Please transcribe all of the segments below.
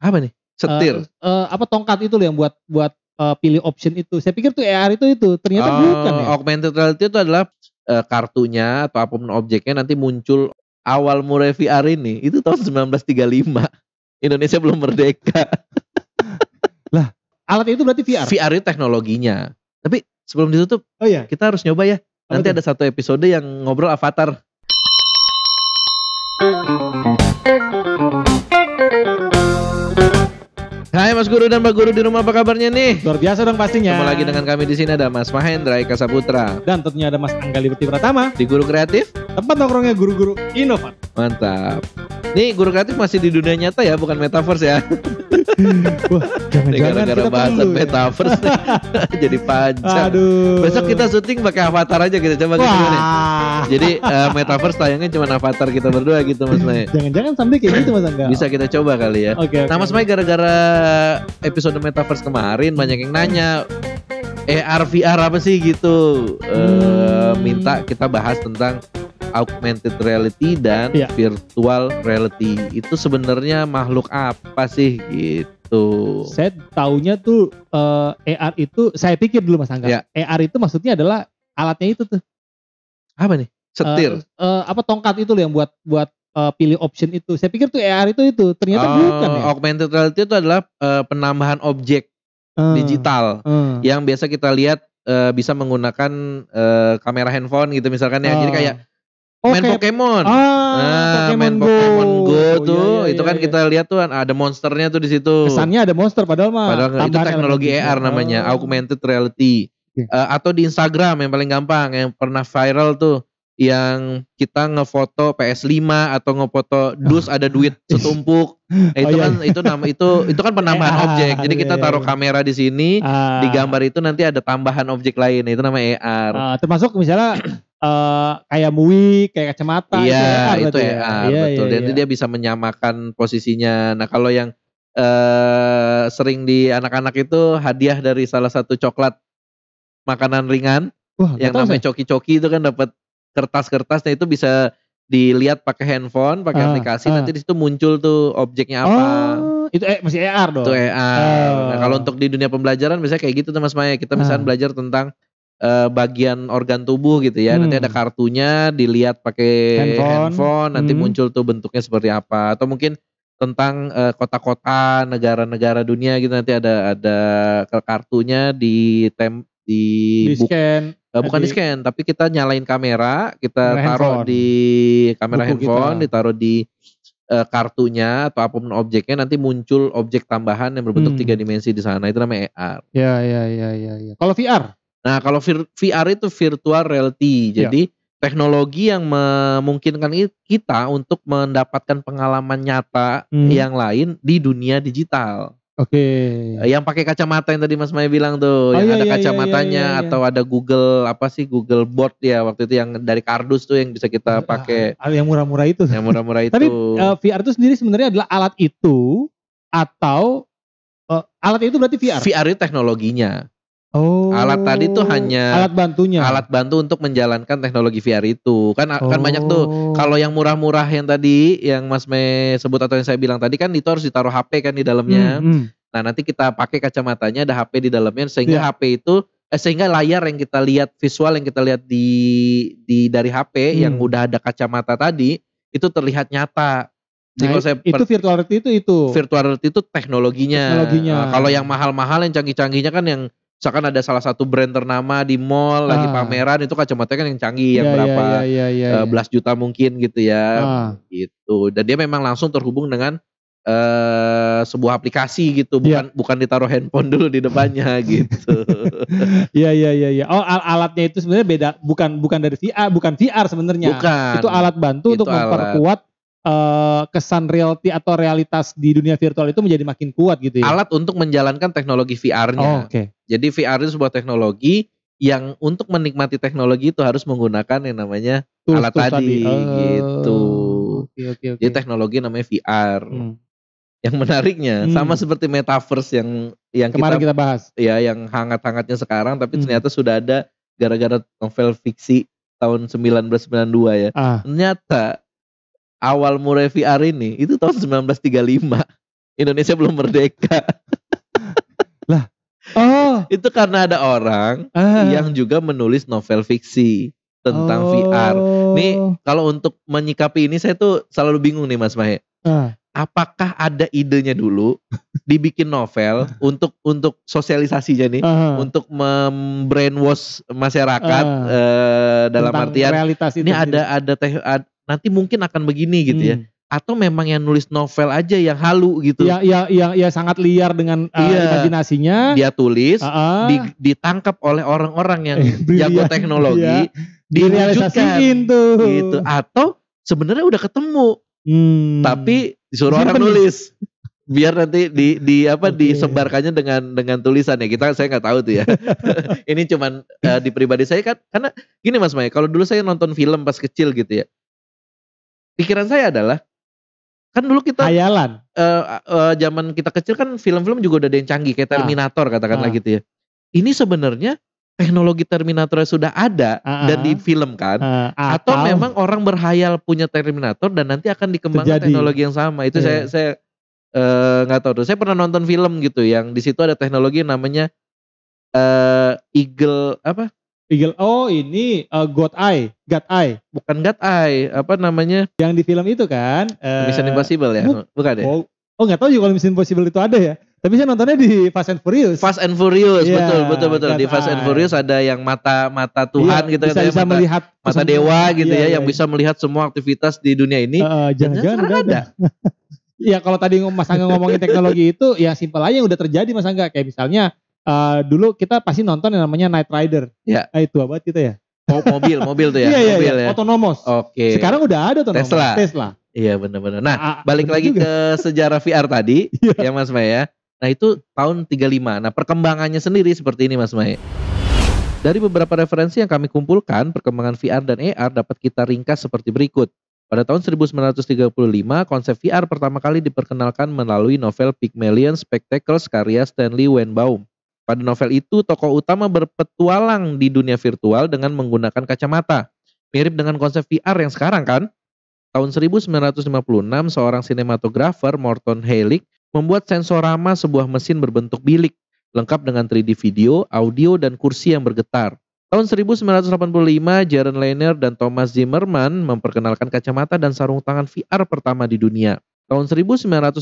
Apa nih? Setir? Apa tongkat itu loh yang buat pilih option itu. Saya pikir tuh AR itu, ternyata bukan ya? Augmented reality itu adalah kartunya atau apapun objeknya nanti muncul. Awal mulai VR ini itu tahun 1935. Indonesia belum merdeka. Lah, alat itu berarti VR? VR itu teknologinya. Tapi sebelum ditutup, kita harus nyoba ya. Nanti ada satu episode yang ngobrol Avatar. Hai Mas Guru dan Mbak Guru di rumah, apa kabarnya nih? Luar biasa dong pastinya. Ketemu lagi dengan kami di sini, ada Mas Mahendra Eka Saputra. Dan tentunya ada Mas Angga Liberty Pratama di Guru Kreatif, tempat nongkrongnya guru-guru inovatif. Mantap. Nih Guru Kreatif masih di dunia nyata ya, bukan metaverse ya. Wah, jangan-jangan gara-gara bahasan metaverse nih, jadi panjang. Aduh. Besok kita syuting pakai Avatar aja, kita coba gitu nih. Jadi metaverse tayangnya cuma Avatar kita berdua gitu Mas Mai. Jangan-jangan sampai kayak gitu Mas Angga. Bisa kita coba kali ya. Okay. Nah Mas Mai, gara-gara episode metaverse kemarin banyak yang nanya AR VR apa sih gitu. Minta kita bahas tentang augmented reality dan virtual reality. Itu sebenarnya makhluk apa sih gitu? Saya taunya tuh AR itu, saya pikir dulu Mas Angga, AR itu maksudnya adalah alatnya itu tuh. Apa nih? Setir? Apa tongkat itu loh yang buat pilih option itu. Saya pikir tuh AR itu, ternyata bukan ya. Augmented reality itu adalah penambahan objek digital yang biasa kita lihat bisa menggunakan kamera handphone gitu misalkan ya. Jadi kayak main Pokemon. Main Pokemon Go tuh, itu kan kita lihat tuh ada monsternya tuh di situ. Kesannya ada monster padahal itu teknologi AR namanya, augmented reality. Atau di Instagram yang paling gampang, yang pernah viral tuh, yang kita ngefoto PS5 atau ngefoto dus ada duit setumpuk. Itu kan penambahan objek. Jadi kita taruh kamera di sini, di gambar itu nanti ada tambahan objek lain. Itu namanya AR. Termasuk misalnya kayak MUI, kayak kacamata. Iya, itu AR, betul. Jadi dia bisa menyamakan posisinya. Nah kalau yang sering di anak-anak itu hadiah dari salah satu coklat makanan ringan. Yang namanya coki-coki itu kan dapat kertas-kertasnya, itu bisa dilihat pakai handphone, pakai aplikasi, nanti di situ muncul tuh objeknya apa. Itu masih AR dong. Itu AR. Nah, kalau untuk di dunia pembelajaran biasanya kayak gitu tuh Mas Maya. Kita misalnya belajar tentang bagian organ tubuh gitu ya. Nanti ada kartunya, dilihat pakai handphone, nanti muncul tuh bentuknya seperti apa. Atau mungkin tentang kota-kota, negara-negara dunia gitu, nanti ada kartunya di scan. Bukan di scan, tapi kita nyalain kamera, kita taruh di kamera handphone, ditaruh di kartunya atau apapun objeknya, nanti muncul objek tambahan yang berbentuk 3 dimensi di sana. Itu namanya AR. Ya. Kalau VR? Nah, kalau VR itu virtual reality. Jadi teknologi yang memungkinkan kita untuk mendapatkan pengalaman nyata yang lain di dunia digital. Yang pakai kacamata yang tadi Mas Maya bilang tuh, yang ada kacamatanya, atau ada Google Board ya waktu itu, yang dari kardus tuh yang bisa kita pakai. Yang murah-murah itu. Yang murah-murah itu. Tapi VR itu sendiri sebenarnya adalah alat itu, atau alat itu berarti VR? VR itu teknologinya. Alat tadi tuh hanya alat bantunya. Alat bantu untuk menjalankan teknologi VR itu. Kan banyak tuh. Kalau yang murah-murah yang tadi, yang Mas Me sebut atau yang saya bilang tadi, kan itu harus ditaruh HP kan di dalamnya. Nah, nanti kita pakai kacamatanya, ada HP di dalamnya, sehingga HP itu sehingga layar yang kita lihat, visual yang kita lihat di dari HP yang udah ada kacamata tadi, itu terlihat nyata. Jadi itu virtual reality itu. Virtual reality itu teknologinya. Kalau yang mahal-mahal, yang canggih-canggihnya kan, yang misalkan ada salah satu brand ternama di mall lagi pameran, itu kacamatanya kan yang canggih, yang berapa belas juta mungkin gitu ya. Gitu. Dan dia memang langsung terhubung dengan sebuah aplikasi gitu, bukan ditaruh handphone dulu di depannya gitu. Iya. Alatnya itu sebenarnya beda, bukan dari VR, bukan VR sebenarnya. Itu alat bantu untuk memperkuat kesan reality atau realitas di dunia virtual itu menjadi makin kuat gitu ya. Alat untuk menjalankan teknologi VR-nya. Jadi VR itu sebuah teknologi yang untuk menikmati teknologi itu harus menggunakan yang namanya alat tadi. Gitu. Jadi teknologi namanya VR. Yang menariknya sama seperti metaverse yang kemarin kita bahas. Ya, yang hangat-hangatnya sekarang, tapi ternyata sudah ada gara-gara novel fiksi tahun 1992 ya. Ternyata awal mulai VR ini itu tahun 1935. Indonesia belum merdeka. Lah, itu karena ada orang yang juga menulis novel fiksi tentang VR. Nih kalau untuk menyikapi ini saya tuh selalu bingung nih Mas Mahe. Apakah ada idenya dulu dibikin novel untuk sosialisasinya nih, untuk membrainwash masyarakat dalam artian ini ada nanti mungkin akan begini gitu ya. Atau memang yang nulis novel aja yang halu gitu. Ya sangat liar dengan imajinasinya. Dia tulis, ditangkap oleh orang-orang yang jago teknologi, direalisasikan tuh. Gitu. Atau sebenarnya udah ketemu, tapi disuruh orang nulis. Biar nanti disebarkannya dengan tulisan ya. Saya nggak tahu tuh ya. Ini cuman di pribadi saya kan, karena gini Mas May, kalau dulu saya nonton film pas kecil gitu ya. Pikiran saya adalah kan dulu kita hayalan. Zaman kita kecil kan film-film juga udah ada yang canggih kayak Terminator katakanlah gitu ya. Ini sebenarnya teknologi Terminator sudah ada dan difilmkan atau memang orang berhayal punya Terminator dan nanti akan dikembangkan teknologi yang sama. Itu saya nggak tahu tuh. Saya pernah nonton film gitu yang di situ ada teknologi yang namanya Eagle apa? Eagle, ini God Eye. Bukan God Eye, apa namanya? Yang di film itu kan. Mission Impossible ya? Bukan ya? Nggak tahu juga kalau Mission Impossible itu ada ya. Tapi saya nontonnya di Fast and Furious. Fast and Furious, betul. Di Fast and Furious ada yang mata Tuhan gitu kan. Bisa melihat mata dewa gitu ya, yang bisa melihat semua aktivitas di dunia ini. Jangan ada. Ya kalau tadi Mas Angga ngomongin teknologi itu, ya simpel aja yang udah terjadi Mas Angga. Kayak misalnya, dulu kita pasti nonton yang namanya Knight Rider. Ya. Itu abad kita ya. Mobil tuh ya. Mobil ya. Otonomos. Oke. Sekarang udah ada Tesla. Iya benar-benar. Nah, balik lagi juga ke sejarah VR tadi, ya Mas May ya. Nah itu tahun 35. Nah perkembangannya sendiri seperti ini Mas May. Dari beberapa referensi yang kami kumpulkan, perkembangan VR dan AR dapat kita ringkas seperti berikut. Pada tahun 1935, konsep VR pertama kali diperkenalkan melalui novel Pygmalion Spectacles karya Stanley Wenbaum. Pada novel itu, tokoh utama berpetualang di dunia virtual dengan menggunakan kacamata. Mirip dengan konsep VR yang sekarang kan? Tahun 1956, seorang sinematografer, Morton Heilig, membuat sensorama sebuah mesin berbentuk bilik, lengkap dengan 3D video, audio, dan kursi yang bergetar. Tahun 1985, Jaron Lanier dan Thomas Zimmerman memperkenalkan kacamata dan sarung tangan VR pertama di dunia. Tahun 1989,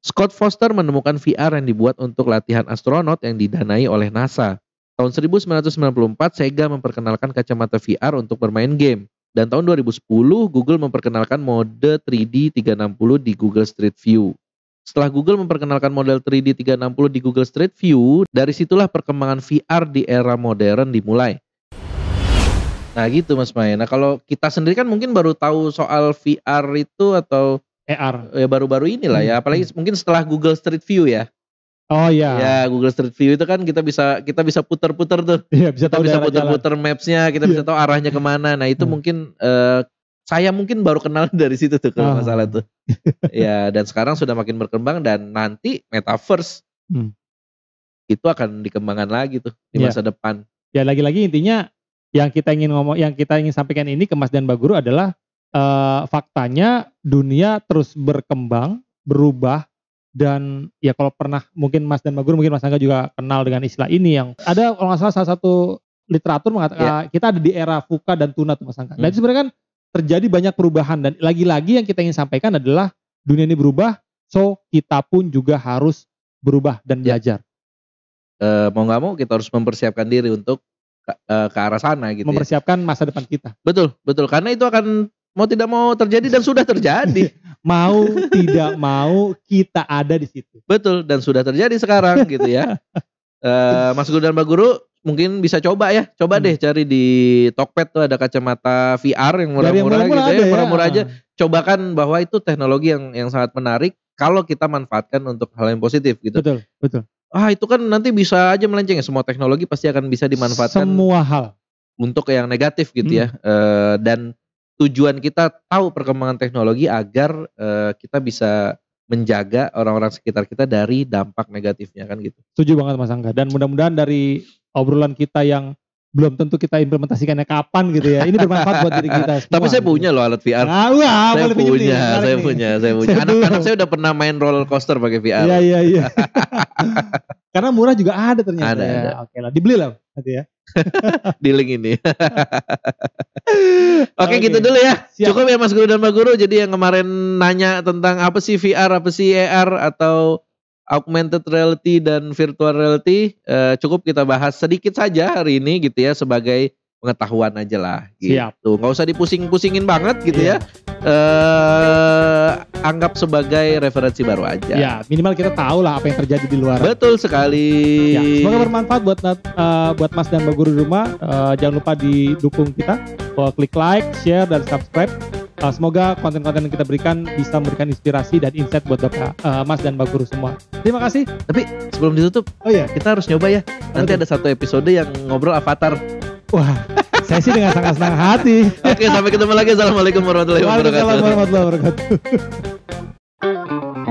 Scott Foster menemukan VR yang dibuat untuk latihan astronot yang didanai oleh NASA. Tahun 1994, Sega memperkenalkan kacamata VR untuk bermain game. Dan tahun 2010, Google memperkenalkan mode 3D 360 di Google Street View. Setelah Google memperkenalkan model 3D 360 di Google Street View, dari situlah perkembangan VR di era modern dimulai. Nah gitu Mas May. Nah kalau kita sendiri kan mungkin baru tahu soal VR itu atau AR. Ya baru-baru inilah ya, apalagi mungkin setelah Google Street View ya. Oh iya. Ya Google Street View itu kan kita bisa putar-putar tuh. Iya, bisa putar-putar maps-nya, kita bisa tahu arahnya kemana. Nah itu mungkin saya mungkin baru kenal dari situ tuh kalau masalah tuh. Ya dan sekarang sudah makin berkembang dan nanti metaverse itu akan dikembangkan lagi tuh di masa depan. Ya lagi-lagi intinya yang kita ingin sampaikan ini ke Mas dan Mbak Guru adalah faktanya dunia terus berkembang, berubah. Dan ya kalau pernah mungkin Mas dan Mbak Guru, mungkin Mas Angga juga kenal dengan istilah ini yang ada kalau nggak salah satu literatur mengatakan kita ada di era VUCA dan tuna tuh Mas Angga. Dan itu sebenarnya kan terjadi banyak perubahan dan lagi-lagi yang kita ingin sampaikan adalah dunia ini berubah, so kita pun juga harus berubah dan belajar. Mau nggak mau kita harus mempersiapkan diri untuk ke arah sana gitu. Mempersiapkan masa depan kita. Betul karena itu akan mau tidak mau terjadi dan sudah terjadi. Mau tidak mau kita ada di situ. Betul dan sudah terjadi sekarang gitu ya. Mas Guru dan Mbak Guru mungkin bisa coba ya. Coba deh cari di Tokped tuh ada kacamata VR yang murah-murah gitu ya. Murah-murah aja. Cobakan bahwa itu teknologi yang sangat menarik kalau kita manfaatkan untuk hal yang positif gitu. Betul. Itu kan nanti bisa aja melenceng ya. Semua teknologi pasti akan bisa dimanfaatkan. Semua hal. Untuk yang negatif gitu ya. Dan tujuan kita tahu perkembangan teknologi agar kita bisa menjaga orang-orang sekitar kita dari dampak negatifnya kan gitu. Setuju banget Mas Angga. Dan mudah-mudahan dari obrolan kita yang belum tentu kita implementasikannya kapan gitu ya. Ini bermanfaat buat diri kita semua. Tapi saya punya loh alat VR. Saya punya. Anak-anak saya udah pernah main roller coaster pakai VR. Iya. Karena murah juga ada ternyata. Ada. Oke lah, dibeli lah nanti ya. Di link ini. Oke, gitu dulu ya. Siap. Cukup ya Mas Guru dan Mbak Guru. Jadi yang kemarin nanya tentang apa sih VR, apa sih AR atau augmented reality dan virtual reality, cukup kita bahas sedikit saja hari ini gitu ya, sebagai pengetahuan aja lah gitu. Nggak usah dipusing-pusingin banget gitu ya. Anggap sebagai referensi baru aja. Ya, minimal kita tahu lah apa yang terjadi di luar. Betul sekali. Ya, semoga bermanfaat buat Mas dan Mbak Guru di rumah. Jangan lupa didukung kita, klik like, share, dan subscribe. Semoga konten-konten yang kita berikan bisa memberikan inspirasi dan insight buat Mas dan Mbak Guru semua. Terima kasih. Tapi sebelum ditutup, kita harus nyoba ya. Nanti ada satu episode yang ngobrol Avatar. Wah, saya sih dengan sangat senang hati. Oke, sampai ketemu lagi. Assalamualaikum warahmatullahi wabarakatuh. Waalaikumsalam warahmatullahi wabarakatuh.